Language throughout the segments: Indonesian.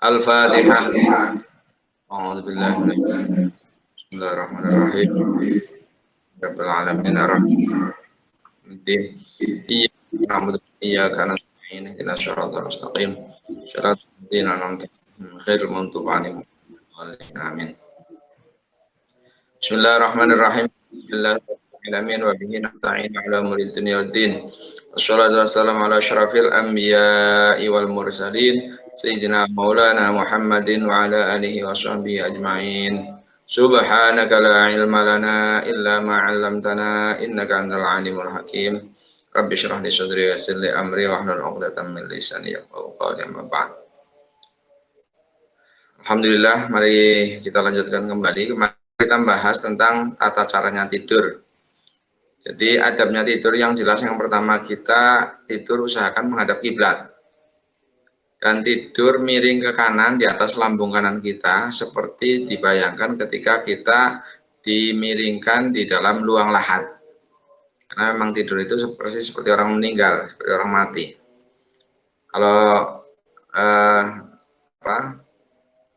Al-Fatihah. A'udzubillahi minasyaitonir rajim. Bismillahirrahmanirrahim. Rabbil alamin arrahmanirrahim. Iyyaka na'budu wa iyyaka nasta'in. Ihdinas siratal mustaqim. Shiratal ladzina an'amta 'alaihim ghairil maghdubi 'alaihim waladdallin. Amin. Bismillahirrahmanirrahim. Bismillahirrahmanirrahim. Wa bihi nasta'in 'ala umuri dunya waddin. Wassalatu wassalamu ala asyrafil anbiya'i wal mursalin sayyidina maulana Muhammadin wa ala alihi wa sahbihi ajma'in. Subhanaka la ilma lana illa ma 'allamtana innaka antal alimul hakim. Rabbi shrah li sadri wa yassir li amri wa hlul 'uqdatam min lisani yafqahu qawli. Amma ba'd. Alhamdulillah, mari kita lanjutkan kembali. Kita bahas tentang tata caranya tidur. Jadi adabnya tidur yang jelas, yang pertama kita tidur usahakan menghadap kiblat dan tidur miring ke kanan di atas lambung kanan kita, seperti dibayangkan ketika kita dimiringkan di dalam luang lahat. Karena memang tidur itu seperti orang meninggal, seperti orang mati. Kalau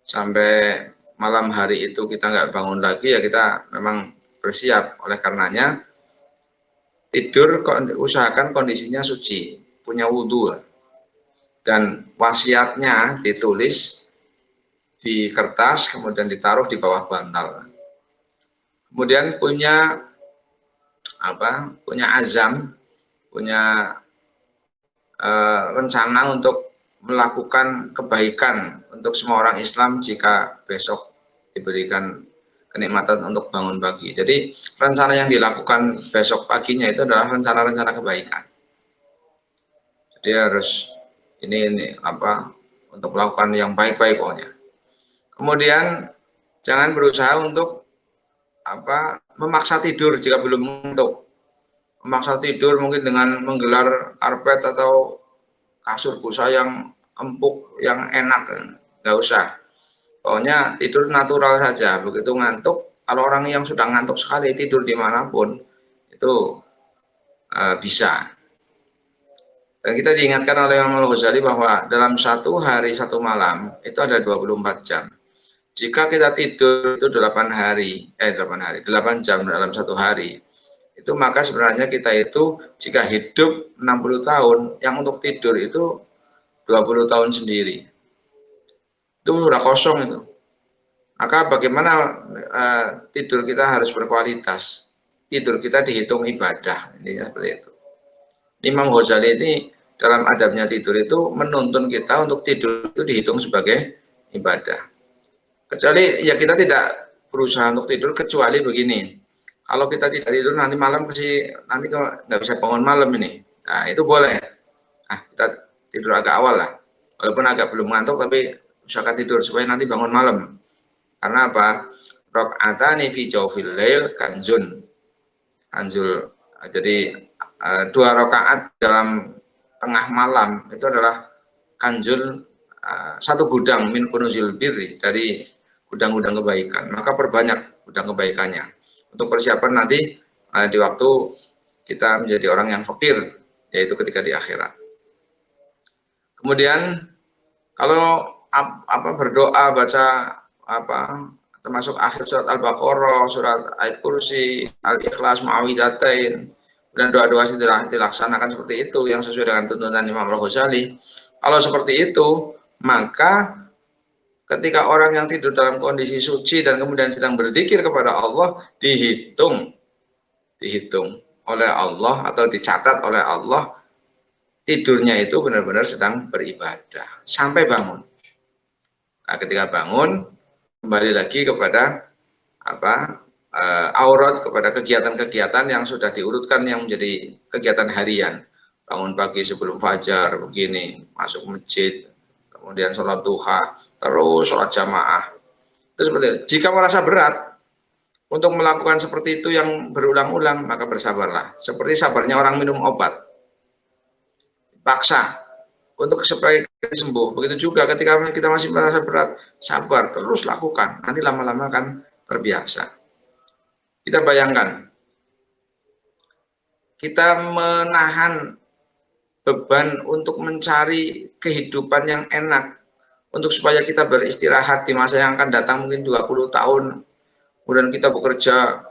sampai malam hari itu kita nggak bangun lagi, ya kita memang bersiap. Oleh karenanya tidur usahakan kondisinya suci, punya wudhu, dan wasiatnya ditulis di kertas kemudian ditaruh di bawah bantal. Kemudian punya azam, punya rencana untuk melakukan kebaikan untuk semua orang Islam jika besok diberikan kenikmatan untuk bangun pagi. Jadi rencana yang dilakukan besok paginya itu adalah rencana-rencana kebaikan. Jadi harus ini untuk melakukan yang baik-baik pokoknya. Kemudian jangan berusaha untuk memaksa tidur jika belum ngantuk. Memaksa tidur mungkin dengan menggelar karpet atau kasur busa yang empuk, yang enak, nggak usah. Pokoknya tidur natural saja. Begitu ngantuk, kalau orang yang sudah ngantuk sekali tidur dimanapun itu bisa. Dan kita diingatkan oleh Imam Al-Ghazali bahwa dalam satu hari satu malam itu ada 24 jam. Jika kita tidur itu 8 jam dalam satu hari, itu maka sebenarnya kita itu jika hidup 60 tahun, yang untuk tidur itu 20 tahun sendiri. Itu udah kosong itu. Maka bagaimana tidur kita harus berkualitas. Tidur kita dihitung ibadah, intinya seperti itu. Imam Ghazali ini dalam adabnya tidur itu menuntun kita untuk tidur itu dihitung sebagai ibadah. Kecuali ya kita tidak berusaha untuk tidur, kecuali begini. Kalau kita tidak tidur nanti malam nanti nggak bisa bangun malam ini. Nah itu boleh. Kita tidur agak awal lah. Walaupun agak belum ngantuk tapi usahakan tidur supaya nanti bangun malam. Karena apa? Rakaatani fi jawfil lail kanzun. Jadi 2 rakaat dalam tengah malam itu adalah kanzul, satu gudang min kunuzil birri, dari gudang-gudang kebaikan. Maka perbanyak gudang kebaikannya untuk persiapan nanti di waktu kita menjadi orang yang fakir, yaitu ketika di akhirat. Kemudian kalau berdoa, baca termasuk akhir surat Al-Baqarah, surat Ayat Kursi, Al-Ikhlas, Mu'awwidzatain, dan doa-doa dilaksanakan seperti itu yang sesuai dengan tuntunan Imam Al-Ghazali. Kalau seperti itu, maka ketika orang yang tidur dalam kondisi suci dan kemudian sedang berzikir kepada Allah, dihitung oleh Allah atau dicatat oleh Allah, tidurnya itu benar-benar sedang beribadah sampai bangun. Nah, ketika bangun, kembali lagi kepada aurat, kepada kegiatan-kegiatan yang sudah diurutkan yang menjadi kegiatan harian. Bangun pagi sebelum fajar begini, masuk masjid, kemudian sholat duha, terus sholat jamaah. Itu seperti itu. Jika merasa berat untuk melakukan seperti itu yang berulang-ulang, maka bersabarlah. Seperti sabarnya orang minum obat. Paksa untuk supaya sembuh. Begitu juga ketika kita masih merasa berat, sabar, terus lakukan. Nanti lama-lama akan terbiasa. Kita bayangkan, kita menahan beban untuk mencari kehidupan yang enak, untuk supaya kita beristirahat di masa yang akan datang mungkin 20 tahun, kemudian kita bekerja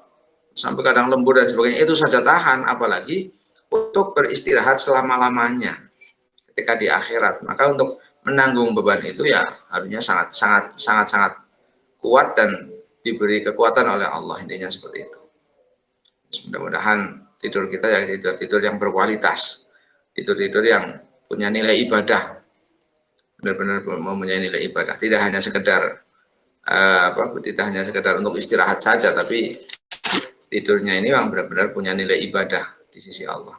sampai kadang lembur dan sebagainya, itu saja tahan, apalagi untuk beristirahat selama-lamanya ketika di akhirat. Maka untuk menanggung beban itu ya harusnya sangat kuat dan diberi kekuatan oleh Allah, intinya seperti itu. Mudah-mudahan tidur kita ya tidur yang berkualitas, tidur yang punya nilai ibadah, benar-benar mempunyai nilai ibadah, tidak hanya sekedar tidak hanya sekedar untuk istirahat saja, tapi tidurnya ini memang benar-benar punya nilai ibadah di sisi Allah.